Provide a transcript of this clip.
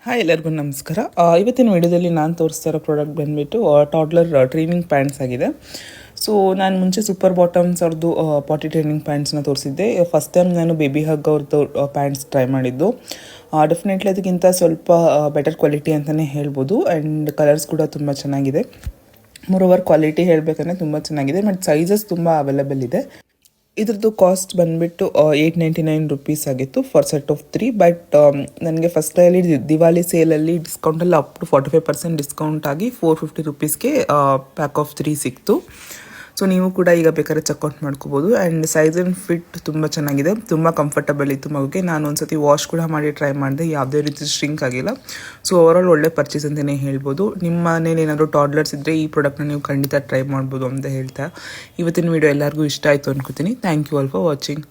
Hi ಎಲ್ಲರಿಗೂ ನಮಸ್ಕಾರ. ಇವತ್ತಿನ ವಿಡಿಯೋದಲ್ಲಿ ನಾನು ತೋರಿಸ್ತಾ ಇರೋ ಪ್ರಾಡಕ್ಟ್ ಬಂದುಬಿಟ್ಟು ಟಾಡ್ಲರ್ ಟ್ರೈನಿಂಗ್ ಪ್ಯಾಂಟ್ಸ್ ಆಗಿದೆ. ಸೊ ನಾನು ಮುಂಚೆ ಸೂಪರ್ ಬಾಟಮ್ಸ್ ಅವ್ರದ್ದು ಪಾಟಿ ಟ್ರೈನಿಂಗ್ ಪ್ಯಾಂಟ್ಸ್ನ ತೋರಿಸಿದ್ದೆ. ಫಸ್ಟ್ ಟೈಮ್ ನಾನು ಬೇಬಿ ಹಗ್ ಅವ್ರದ್ದು ಪ್ಯಾಂಟ್ಸ್ ಟ್ರೈ ಮಾಡಿದ್ದು. ಡೆಫಿನೆಟ್ಲಿ ಅದಕ್ಕಿಂತ ಸ್ವಲ್ಪ ಬೆಟರ್ ಕ್ವಾಲಿಟಿ ಅಂತಲೇ ಹೇಳ್ಬೋದು. ಆ್ಯಂಡ್ ಕಲರ್ಸ್ ಕೂಡ ತುಂಬ ಚೆನ್ನಾಗಿದೆ. ಮೋರೋವರ್ ಕ್ವಾಲಿಟಿ ಹೇಳಬೇಕಂದ್ರೆ ತುಂಬ ಚೆನ್ನಾಗಿದೆ. ಮತ್ತು ಸೈಜಸ್ ತುಂಬ ಅವೈಲೇಬಲ್ ಇದೆ. ಇದ್ರದ್ದು ಕಾಸ್ಟ್ ಬಂದುಬಿಟ್ಟು ₹899 ಆಗಿತ್ತು ಫಾರ್ ಸೆಟ್ ಆಫ್ 3. ಬಟ್ ನನಗೆ ಫಸ್ಟಲ್ಲಿ ದಿವಾಲಿ ಸೇಲಲ್ಲಿ ಡಿಸ್ಕೌಂಟಲ್ಲಿ ಅಪ್ ಟು 45% ಡಿಸ್ಕೌಂಟ್ ಆಗಿ ₹450ಗೆ ಪ್ಯಾಕ್ ಆಫ್ 3 ಸಿಕ್ತು. ಸೊ ನೀವು ಕೂಡ ಈಗ ಬೇಕಾದ್ರೆ ಚೆಕ್ಔಟ್ ಮಾಡ್ಕೋಬೋದು. ಆ್ಯಂಡ್ ಸೈಜ್ ಆ್ಯಂಡ್ ಫಿಟ್ ತುಂಬ ಚೆನ್ನಾಗಿದೆ, ತುಂಬ ಕಂಫರ್ಟಬಲ್ ಇತ್ತು ಮಗುಗೆ. ನಾನು ಒಂದ್ಸತಿ ವಾಶ್ ಕೂಡ ಮಾಡಿ ಟ್ರೈ ಮಾಡಿದೆ, ಯಾವುದೇ ರೀತಿ ಶ್ರಿಂಕ್ ಆಗಿಲ್ಲ. ಸೊ ಓವರಾಲ್ ಒಳ್ಳೆ ಪರ್ಚೇಸ್ ಅಂತಲೇ ಹೇಳ್ಬೋದು. ನಿಮ್ಮ ಮನೇಲಿ ಏನಾದರೂ ಟಾಡ್ಲರ್ಸ್ ಇದ್ದರೆ ಈ ಪ್ರಾಡಕ್ಟ್ನ ನೀವು ಖಂಡಿತ ಟ್ರೈ ಮಾಡ್ಬೋದು ಅಂತ ಹೇಳ್ತಾ ಇವತ್ತಿನ ವಿಡಿಯೋ ಎಲ್ಲರಿಗೂ ಇಷ್ಟ ಆಯಿತು ಅನ್ಕೋತೀನಿ. Thank you all for watching.